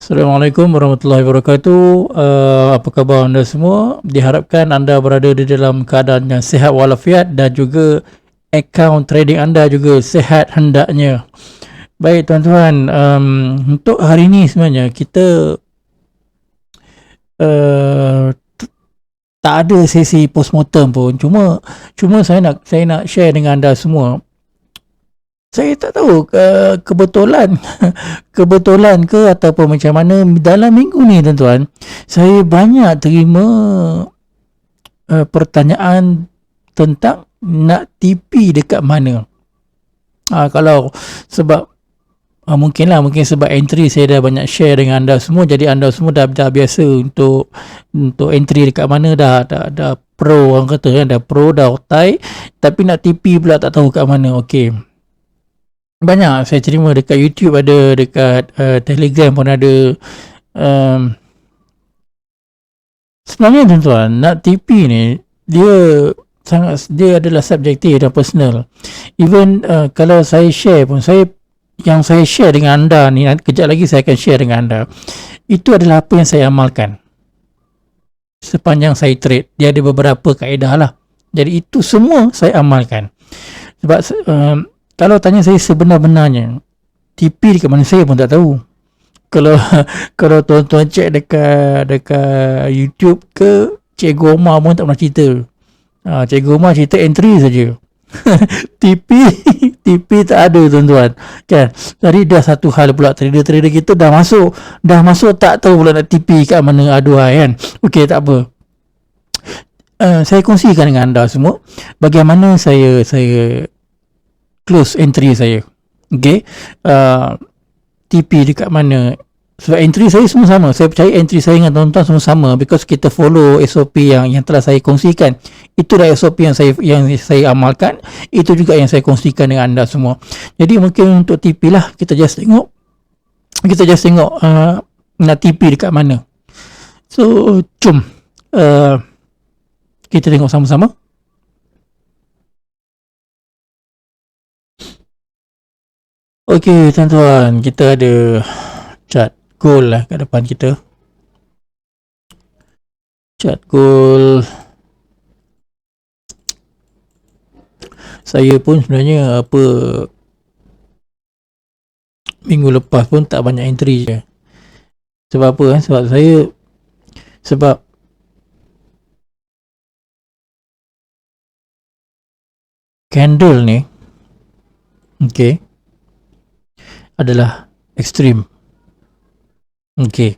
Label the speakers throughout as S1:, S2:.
S1: Assalamualaikum warahmatullahi wabarakatuh. Apa khabar anda semua? Diharapkan anda berada di dalam keadaan yang sihat walafiat dan juga akaun trading anda juga sihat hendaknya. Baik tuan-tuan, untuk hari ini sebenarnya kita uh, tak ada sesi postmortem pun. Cuma saya nak share dengan anda semua. Saya tak tahu kebetulan kebetulan ke ataupun macam mana dalam minggu ni tuan-tuan, saya banyak terima pertanyaan tentang nak TP dekat mana. Kalau sebab mungkin sebab entry saya dah banyak share dengan anda semua, jadi anda semua dah biasa untuk entry dekat mana, dah pro orang kata kan, dah pro dah otai, tapi nak TP pula tak tahu kat mana. Okey, banyak saya terima dekat YouTube ada, dekat Telegram pun ada. Sebenarnya tuan-tuan, nak TP ni dia adalah subjektif dan personal. Even kalau saya share pun, yang saya share dengan anda ni, kejap lagi saya akan share dengan anda, itu adalah apa yang saya amalkan sepanjang saya trade. Dia ada beberapa kaedah lah, jadi itu semua saya amalkan. Sebab kalau tanya saya sebenar-benarnya TP dekat mana, saya pun tak tahu. Kalau tuan-tuan cek dekat YouTube ke, Cikgu Omar pun tak pernah cerita. Cikgu Omar cerita entry saja. TP tak ada tuan-tuan kan. Jadi dah satu hal pula, trader-trader kita dah masuk tak tahu pula nak TP kat mana, aduhai kan. Okey, tak apa. Saya kongsikan dengan anda semua bagaimana saya close entry saya. Okey, TP dekat mana. Sebab entry saya semua sama. Saya percaya entry saya dengan tuan-tuan semua sama, because kita follow SOP yang telah saya kongsikan. Itulah SOP yang saya amalkan. Itu juga yang saya kongsikan dengan anda semua. Jadi mungkin untuk TP lah, kita just tengok nak TP dekat mana. So jom kita tengok sama-sama. Okey tuan-tuan, kita ada chart gold lah kat depan kita. Chart gold, saya pun sebenarnya minggu lepas pun tak banyak entry je. Sebab apa? Sebab candle ni okey adalah ekstrim. Okey,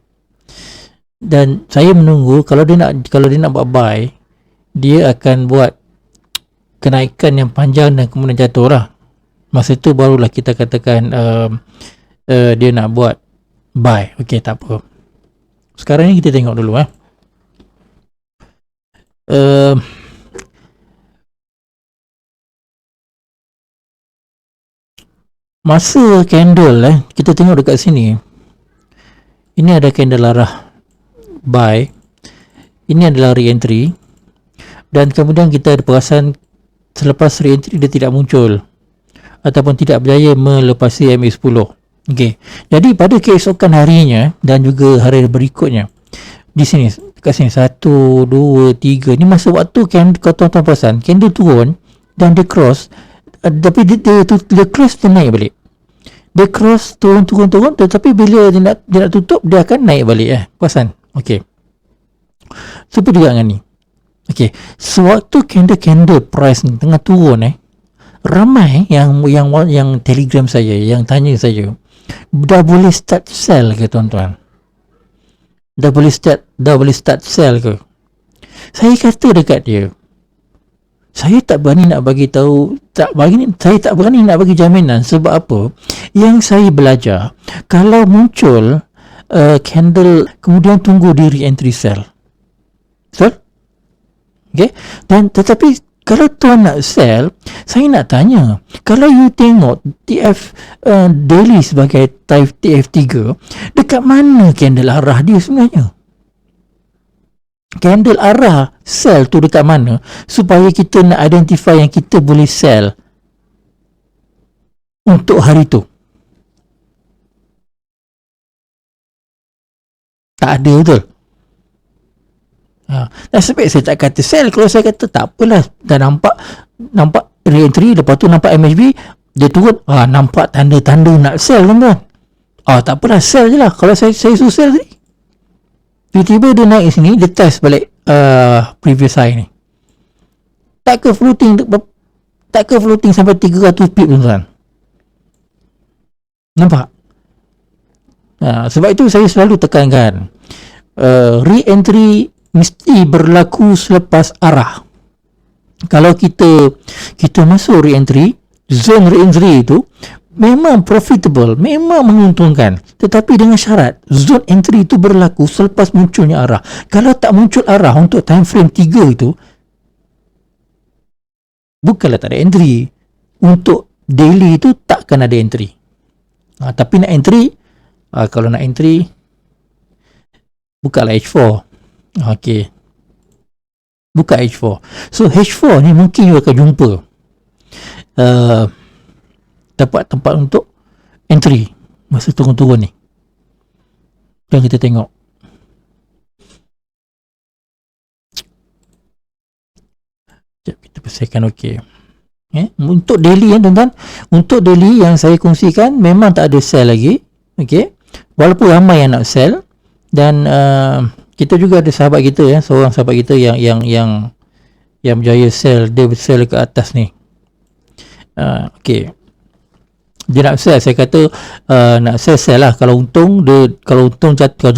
S1: dan saya menunggu kalau dia nak buat buy, dia akan buat kenaikan yang panjang dan kemudian jatuh lah. Masa tu barulah kita katakan dia nak buat buy. Okey, tak apa. Sekarang ni kita tengok dulu masa candle kita tengok dekat sini. Ini ada candle arah buy, ini adalah re-entry, dan kemudian kita ada perasan selepas re-entry dia tidak muncul ataupun tidak berjaya melepasi MA10. Okey, jadi pada keesokan harinya dan juga hari berikutnya, di sini dekat sini 1, 2, 3 ni masa waktu kalau tuan-tuan perasan candle turun dan dia cross, tapi dia cross, dia naik balik. Dia cross, turun, tetapi bila dia nak tutup, dia akan naik balik perasan. Okey, seperti juga dengan ni. Okey, sewaktu candle price ni tengah turun, ramai yang Telegram saya, yang tanya saya, dah boleh start sell ke tuan-tuan? Dah boleh start sell ke? Saya kata dekat dia, saya tak berani nak bagi tahu, saya tak berani nak bagi jaminan. Sebab apa? Yang saya belajar, kalau muncul candle kemudian tunggu di re-entry sell. Betul? Okay? Dan tetapi kalau tuan nak sell, saya nak tanya, kalau you tengok TF daily sebagai type TF3, dekat mana candle arah dia sebenarnya? Candle arah sell tu dekat mana, supaya kita nak identify yang kita boleh sell untuk hari tu. Tak ada, betul? Nasib baik saya tak kata sell. Kalau saya kata tak apalah, dah nampak re-entry, lepas tu nampak MHB, dia turun, nampak tanda-tanda nak sell, tuan-tuan. Tak apalah, sell je lah. Kalau saya suruh sell tadi, tiba-tiba dia naik sini, dia test balik previous high ni. Tak ke floating sampai 300 pip, tuan-tuan. Nampak? Sebab itu saya selalu tekankan, re-entry mesti berlaku selepas arah. Kalau kita masuk re-entry, zone re-entry itu memang profitable, memang menguntungkan, tetapi dengan syarat zone entry itu berlaku selepas munculnya arah. Kalau tak muncul arah untuk time frame 3 itu, bukanlah tak ada entry. Untuk daily itu takkan ada entry. Tapi nak entry, kalau nak entry, bukalah H4. Okey, buka H4. So H4 ni mungkin you akan jumpa tempat untuk entry masa turun-turun ni. Dan kita tengok kita bersihkan. okey. Untuk daily, tuan-tuan, untuk daily yang saya kongsikan memang tak ada sell lagi. okey, walaupun ramai yang nak sell. Dan kita juga ada sahabat kita, seorang sahabat kita yang berjaya sell. Dia sell ke atas ni. okey, dia nak sell, saya kata nak sell lah. Kalau untung kalau jatuh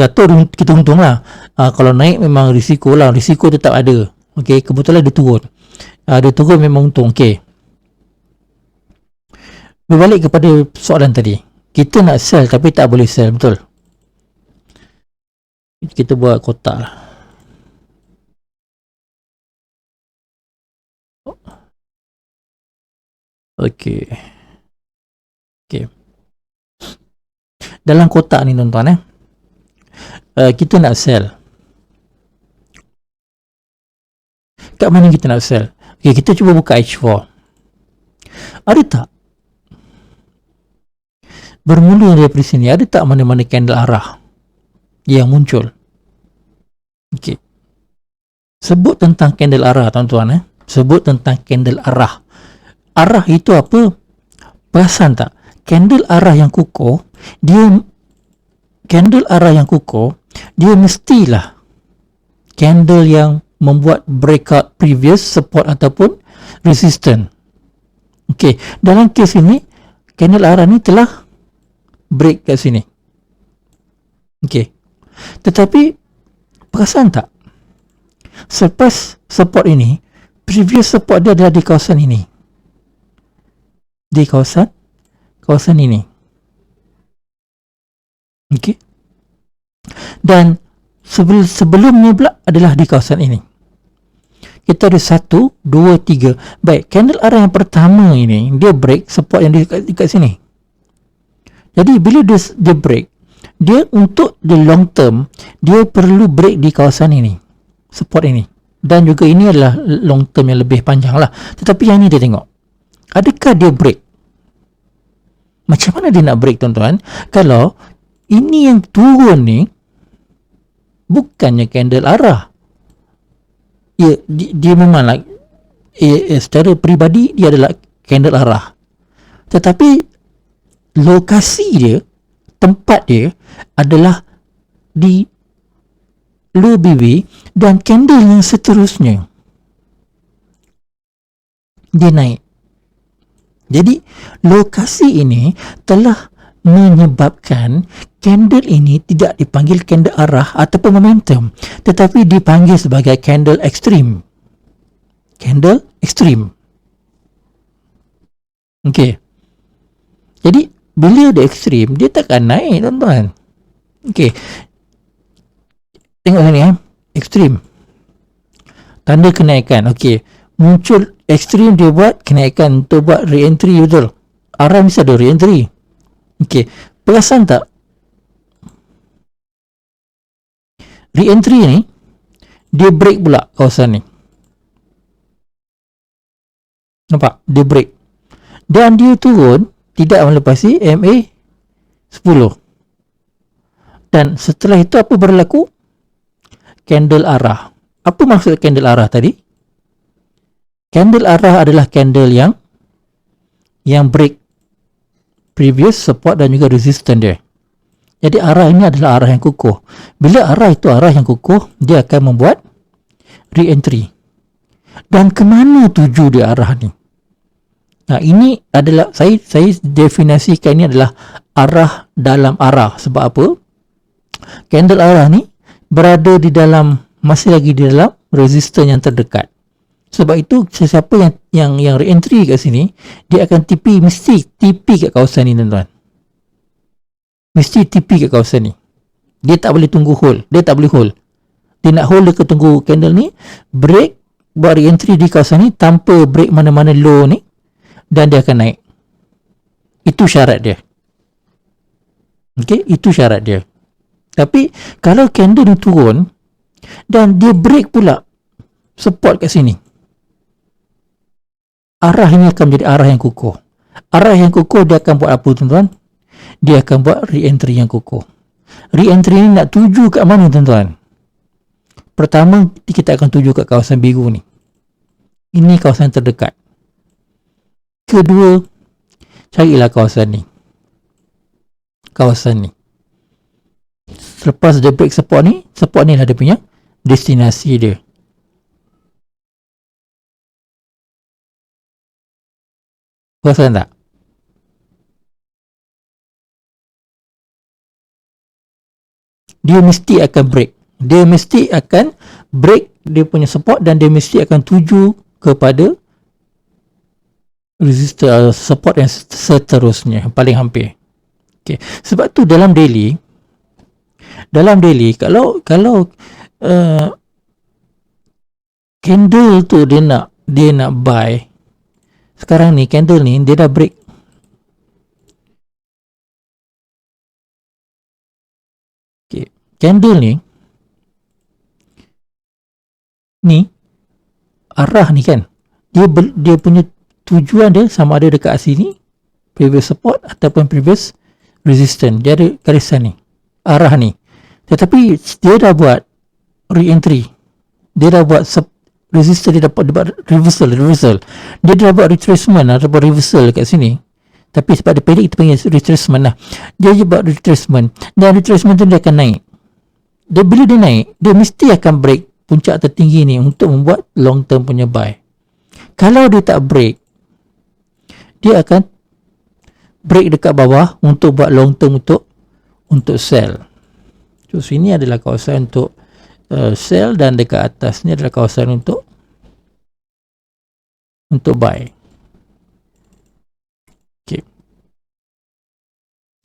S1: kita untung lah. Kalau naik memang risiko lah, risiko tetap ada. okey, kebetulan dia turun memang untung. okey, berbalik kepada soalan tadi, kita nak sell tapi tak boleh sell, betul? Kita buat kotak lah. okey, dalam kotak ni, tuan-tuan, kita nak sell. Kat mana kita nak sell? okey, kita cuba buka H4. Ada tak bermula daripada sini, ada tak mana-mana candle arah yang muncul? okey, sebut tentang candle arah, tuan-tuan. Sebut tentang candle arah. Arah itu apa? Perasan tak? Candle arah yang kukuh, dia mestilah candle yang membuat breakout previous support ataupun resistance. okey, dalam kes ini candle arah ni telah break kat sini. okey, tetapi perasan tak, selepas support ini, previous support dia adalah di kawasan ini, di kawasan ini. okey, dan sebelumnya pula adalah di kawasan ini. Kita ada 1, 2, 3. Baik, candle arah yang pertama ini, dia break support yang dekat sini. Jadi bila dia break, dia untuk the long term, dia perlu break di kawasan ini, support ini. Dan juga ini adalah long term yang lebih panjang lah. Tetapi yang ni dia tengok, adakah dia break? Macam mana dia nak break, tuan-tuan? Kalau ini yang turun ni bukannya candle arah. Dia memanglah secara peribadi dia adalah candle arah. Tetapi lokasi dia, tempat dia adalah di low BB, dan candle yang seterusnya dia naik. Jadi lokasi ini telah menyebabkan candle ini tidak dipanggil candle arah ataupun momentum, tetapi dipanggil sebagai candle ekstrim. Candle ekstrim. Okey. Jadi bila dia ekstrim, dia takkan naik, tuan-tuan. Okey. Tengok sini, ekstrim. Tanda kenaikan. Okey. Muncul ekstrim, dia buat kenaikan untuk buat re-entry, betul? Arah mesti ada re-entry. Okey. Perasan tak? Re-entry ni, dia break pula kawasan ni. Nampak? Dia break. Dan dia turun, tidak melepasi MA 10. Dan setelah itu apa berlaku? Candle arah. Apa maksud candle arah tadi? Candle arah adalah candle yang break previous support dan juga resistance dia. Jadi arah ini adalah arah yang kukuh. Bila arah itu arah yang kukuh, dia akan membuat re-entry. Dan ke mana tuju dia arah ni? Nah, ini adalah saya definisikan ini adalah arah dalam arah. Sebab apa? Candle arah ni berada di dalam, masih lagi di dalam resistance yang terdekat. Sebab itu sesiapa yang re-entry kat sini, dia akan mesti TP kat kawasan ni, tuan-tuan. Mesti TP kat kawasan ni. Dia tak boleh tunggu hold. Dia tak boleh hold. Dia nak hold, dia tunggu candle ni break, buat re-entry di kawasan ni tanpa break mana-mana low ni, dan dia akan naik. Itu syarat dia. Okey, itu syarat dia. Tapi kalau candle ni turun dan dia break pula support kat sini, arah ini akan menjadi arah yang kukuh. Arah yang kukuh dia akan buat apa, tuan-tuan? Dia akan buat re-entry yang kukuh. Re-entry ni nak tuju kat mana, tuan-tuan? Pertama, kita akan tuju kat kawasan biru ni. Ini kawasan terdekat. Kedua, carilah kawasan ni. Kawasan ni. Selepas dia break support ni lah dia punya destinasi dia. Perasan tak? Dia mesti akan break. Dia mesti akan break dia punya support dan dia mesti akan tuju kepada resistance support yang seterusnya, paling hampir. Okay. Sebab tu dalam daily kalau candle tu dia nak buy, sekarang ni candle ni dia dah break. Okay. Candle ni arah ni kan, dia punya tujuan dia sama ada dekat sini, previous support ataupun previous resistance. Dia ada garisan ni, arah ni. Tetapi dia dah buat re-entry, dia dah buat resistance, dia dapat reversal, dia dah buat retracement atau reversal kat sini. Tapi sebab dia pendek, kita panggil retracement lah. Dia buat retracement, dan retracement tu dia akan naik. Bila dia naik, dia mesti akan break puncak tertinggi ni untuk membuat long term punya buy. Kalau dia tak break, dia akan break dekat bawah untuk buat long term untuk sell. So sini adalah kawasan untuk sell, dan dekat atas ni adalah kawasan untuk buy. Okay.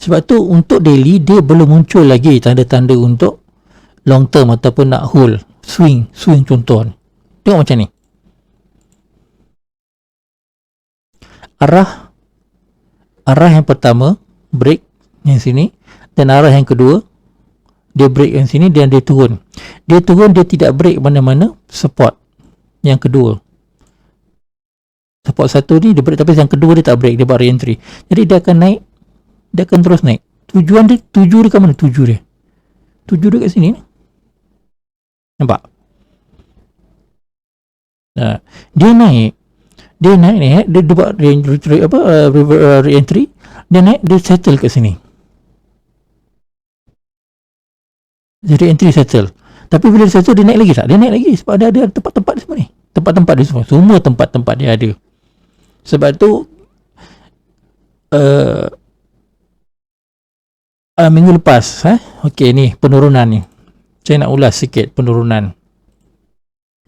S1: Sebab tu untuk daily dia belum muncul lagi tanda-tanda untuk long term ataupun nak hold, swing contoh. Tengok macam ni. Arah yang pertama break yang sini, dan arah yang kedua dia break yang sini dan dia turun. Dia tidak break mana-mana support yang kedua. Support satu ni dia break, tapi yang kedua dia tak break, dia buat re-entry. Jadi dia akan naik, dia akan terus naik. Tuju dia kat mana? Tuju dia kat sini. Nampak? Nah, dia naik ni, dia buat re-entry, dia naik, dia settle kat sini. Dia re-entry settle. Tapi bila dia settle, dia naik lagi tak? Dia naik lagi sebab ada tempat-tempat di semua ni. Tempat-tempat dia semua tempat-tempat dia ada. Sebab tu minggu lepas okey, ni penurunan ni. Saya nak ulas sikit penurunan.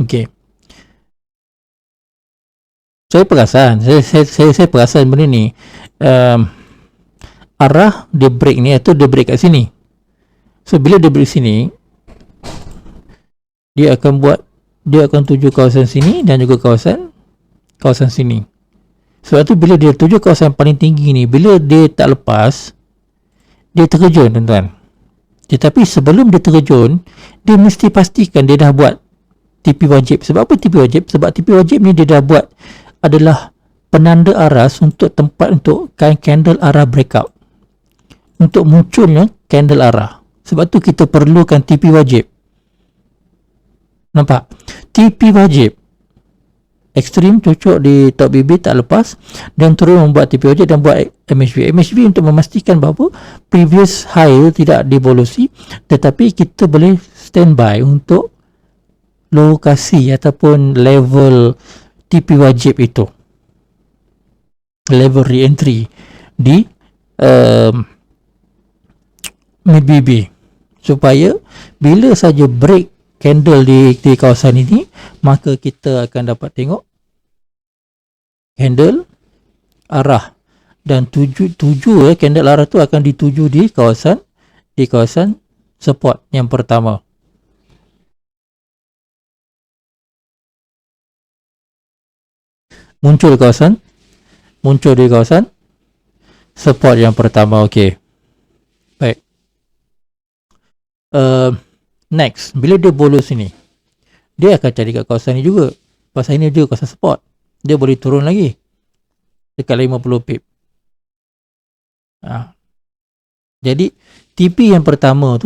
S1: Okey. Saya perasan benda ni, arah dia break ni atau dia break kat sini. So bila dia break sini, dia akan tuju kawasan sini dan juga kawasan sini. Sebab tu bila dia tuju kawasan paling tinggi ni, bila dia tak lepas, dia terkejun, tuan-tuan. Tetapi sebelum dia terkejun, dia mesti pastikan dia dah buat TP wajib. Sebab apa TP wajib? Sebab TP wajib ni dia dah buat adalah penanda aras untuk tempat untuk candle arah breakout, untuk munculnya candle arah. Sebab tu kita perlukan TP wajib. Nampak? TP wajib. Ekstrim cocok di top BB tak lepas, dan terus membuat TP wajib dan buat MHV. MHV untuk memastikan bahawa previous high tidak dibolusi, tetapi kita boleh standby untuk lokasi ataupun level TP wajib itu, level re-entry di mid BB, supaya bila saja break candle di kawasan ini, maka kita akan dapat tengok candle arah, dan tuju candle arah tu akan dituju di kawasan support yang pertama. Muncul di kawasan support yang pertama. Okey, baik. Next, bila dia bolos sini, dia akan cari kat kawasan ni juga. Pasal ini juga kawasan support, dia boleh turun lagi dekat 50 pip. Jadi TP yang pertama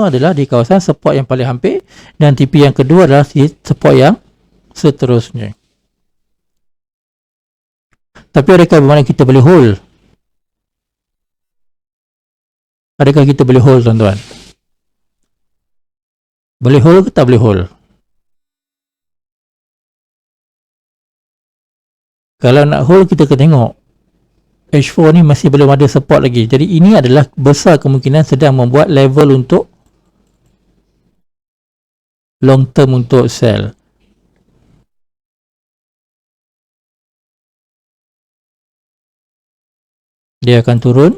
S1: adalah di kawasan support yang paling hampir, dan TP yang kedua adalah di support yang seterusnya. Tapi adakah bermakna kita boleh hold? Adakah kita boleh hold, tuan-tuan? Boleh hold ke tak boleh hold? Kalau nak hold, kita kena tengok H4 ni masih belum ada support lagi. Jadi ini adalah besar kemungkinan sedang membuat level untuk long term untuk sell. Dia akan turun,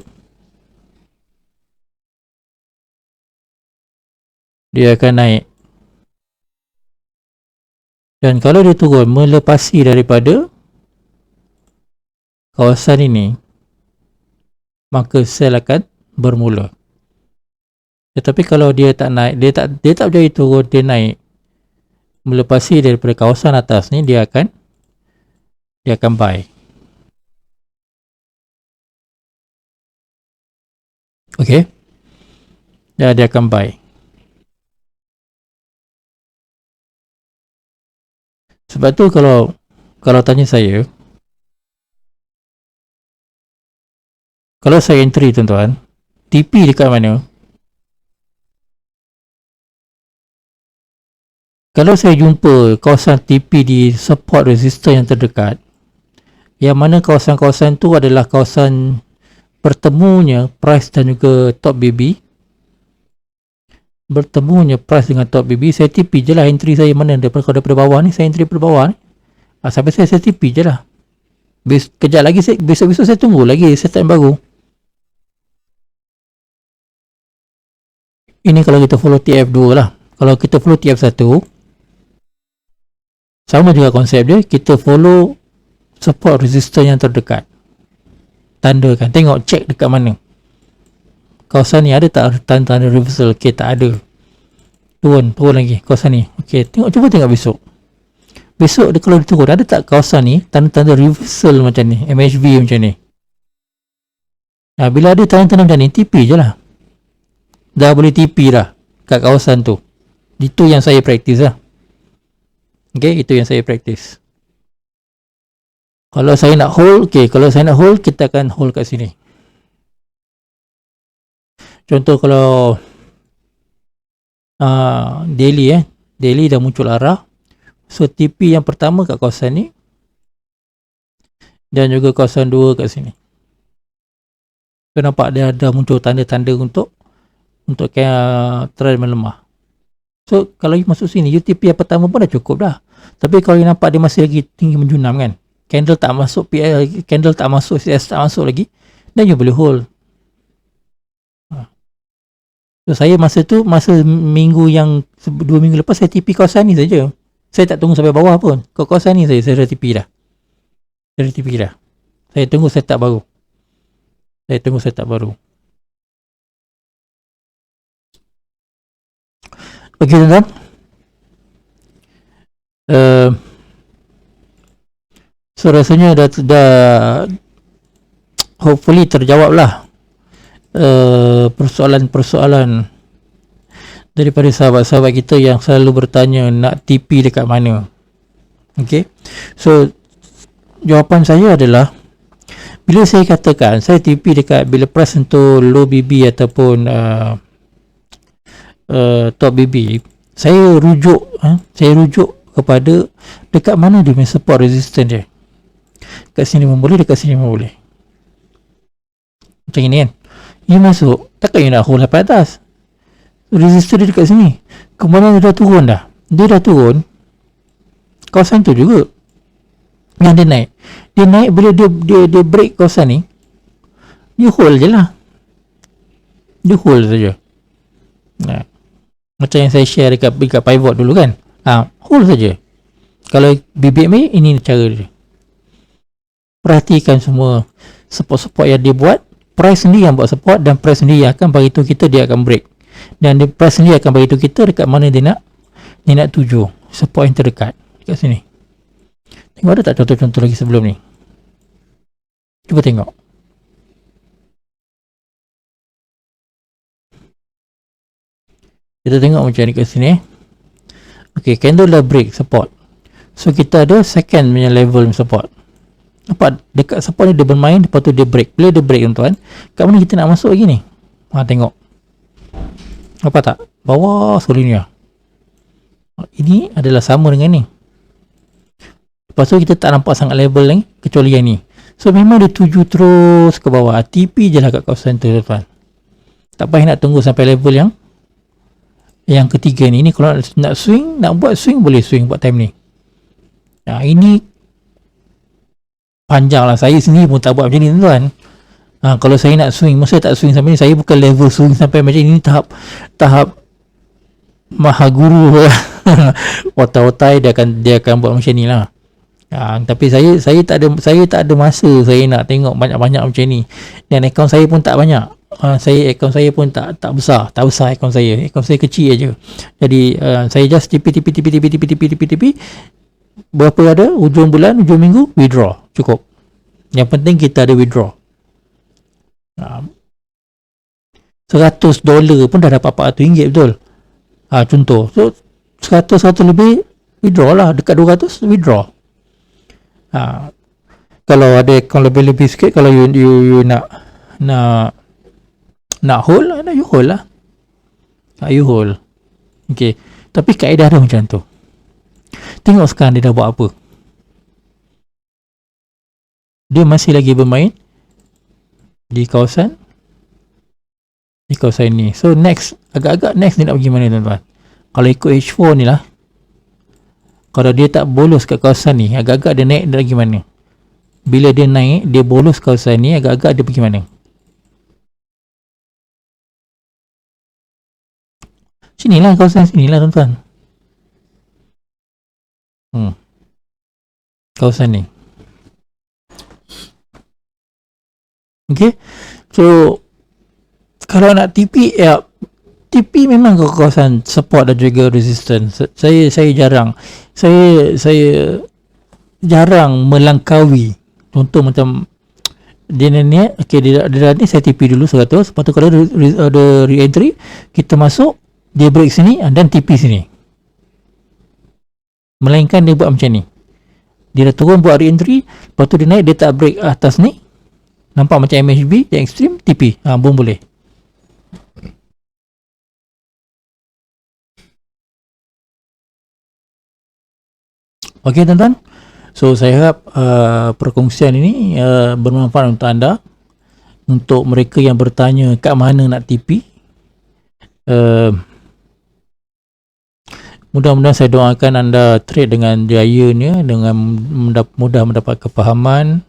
S1: dia akan naik, dan kalau dia turun melepasi daripada kawasan ini, maka sell akan bermula. Tetapi kalau dia tak naik, dia tak berjaya turun, dia naik melepasi daripada kawasan atas ni, dia akan buy. Okey, dia akan buy. Sebab tu kalau tanya saya, kalau saya entry, tuan-tuan, TP dekat mana? Kalau saya jumpa kawasan TP di support resistor yang terdekat, yang mana kawasan-kawasan tu adalah kawasan bertemunya price dan juga top BB, dengan top BB, saya TP je lah entry saya mana daripada bawah ni, saya entry daripada bawah ni. Sampai saya TP je lah. Kejap lagi, besok-besok saya tunggu lagi set time baru. Ini kalau kita follow TF2 lah. Kalau kita follow TF1, sama juga konsep dia, kita follow support resistor yang terdekat. Tandakan, tengok, check dekat mana. Kawasan ni ada tak tanda reversal? Okey, tak ada. Turun lagi kawasan ni. Okey, cuba tengok besok. Besok dia kalau dia turun, ada tak kawasan ni tanda-tanda reversal macam ni, MHV macam ni? Bila ada tanda-tanda macam ni, TP je lah. Dah boleh TP lah kat kawasan tu. Itu yang saya praktis lah. Okey, itu yang saya praktis. Kalau saya nak hold, kita akan hold kat sini. Contoh kalau daily dah muncul arah, so TP yang pertama kat kawasan ni, dan juga kawasan 2 kat sini. So nampak dia dah muncul tanda-tanda untuk trend melemah. So kalau you masuk sini, UTP yang pertama pun dah cukup dah. Tapi kalau you nampak dia masih lagi tinggi menjunam kan, candle tak masuk, candle tak masuk, CS tak masuk lagi, dan you boleh hold. So saya masa minggu yang 2 minggu lepas, saya TP kawasan ni saja. Saya tak tunggu sampai bawah pun. Kawasan ni saya dah TP dah. Saya tunggu setup baru. Okey, tuan-tuan. So rasanya dah hopefully terjawab lah persoalan-persoalan daripada sahabat-sahabat kita yang selalu bertanya nak TP dekat mana. Okay, so jawapan saya adalah, bila saya katakan saya TP dekat, bila press untuk low BB ataupun top BB, saya rujuk kepada dekat mana dia punya support resistance dia. Dekat sini pun boleh, dekat sini pun boleh. Macam ini kan, ini masuk, takkan you nak hold sampai atas. Resistor dia dekat sini, kemudian dia dah turun dah. Dia dah turun, kawasan tu juga yang dia naik. Dia naik, bila dia break kawasan ni, dia hold je lah. Dia hold saja. Nah, macam yang saya share dekat pivot dulu kan. Hold saja. Kalau BBMA, ini cara dia. Perhatikan semua support-support yang dia buat. Price sendiri yang buat support, dan price sendiri yang akan beritahu kita dia akan break. Dan dia price sendiri akan beritahu kita dekat mana dia nak tuju support yang terdekat. Dekat sini. Tengok ada tak contoh-contoh lagi sebelum ni? Cuba tengok. Kita tengok macam ni kat sini. Okay, candle dah break support. So kita ada second punya level support. Nampak dekat support ni dia bermain, lepas tu dia break. Bila dia break tuan-tuan, kat mana kita nak masuk lagi ni? Tengok. Apa tak? Bawah seluruhnya. Ini adalah sama dengan ni. Lepas tu kita tak nampak sangat level ni, kecuali yang ni. So memang dia tuju terus ke bawah. TP je lah kat kawasan tu tuan. Tak payah nak tunggu sampai level yang ketiga ni. Ini kalau nak swing, nak buat swing, boleh swing buat time ni. Ini panjang lah. Saya sendiri pun tak buat macam ni tuan. Kalau saya nak swing, masa tak swing sampai ni, saya bukan level swing sampai macam ni. Tahap maha guru. Otai-otai dia akan buat macam ni lah. Tapi saya tak ada masa saya nak tengok banyak-banyak macam ni. Dan akaun saya pun tak banyak. Akaun saya pun tak besar. Tak besar akaun saya. Akaun saya kecil aja. Jadi saya just TP. Berapa ada? Ujung bulan, ujung minggu, withdraw. Cukup. Yang penting kita ada withdraw. $100 pun dah dapat RM400 betul. Contoh. So 100 lebih withdraw lah. Dekat 200 withdraw. Kalau ada akaun lebih sikit, kalau you nak hold, you hold lah. You hold. Okay. Tapi kaedah dia macam tu. Tengok sekarang dia dah buat apa. Dia masih lagi bermain di kawasan ni. So next, agak-agak next dia nak pergi mana tuan-tuan? Kalau ikut H4 ni lah, kalau dia tak bolos kat kawasan ni, agak-agak dia naik, dia pergi mana? Bila dia naik, dia bolos kawasan ni, agak-agak dia pergi mana? Sinilah, kawasan sinilah tuan-tuan. Kawasan ni. Okay. So kalau nak TP, TP memang ke kawasan support dan juga resistance. Saya jarang melangkaui. Contoh macam dia ni, okay, dia ni saya TP dulu 100. Lepas tu kalau ada re-entry, kita masuk, dia break sini dan TP sini. Melainkan dia buat macam ni. Dia dah turun buat re-entry, lepas tu dia naik, dia tak break atas ni. Nampak macam MHB yang ekstrim, TP. Pun boleh. Okey tuan-tuan. So saya harap perkongsian ini bermanfaat untuk anda. Untuk mereka yang bertanya kat mana nak TP. Mudah-mudahan saya doakan anda trade dengan jayanya, dengan mudah mendapat kefahaman,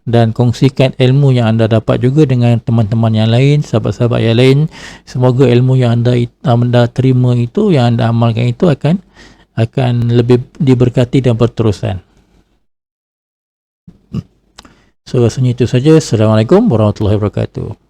S1: dan kongsikan ilmu yang anda dapat juga dengan teman-teman yang lain, sahabat-sahabat yang lain. Semoga ilmu yang anda terima itu, yang anda amalkan itu akan lebih diberkati dan berterusan. So rasanya itu saja. Assalamualaikum warahmatullahi wabarakatuh.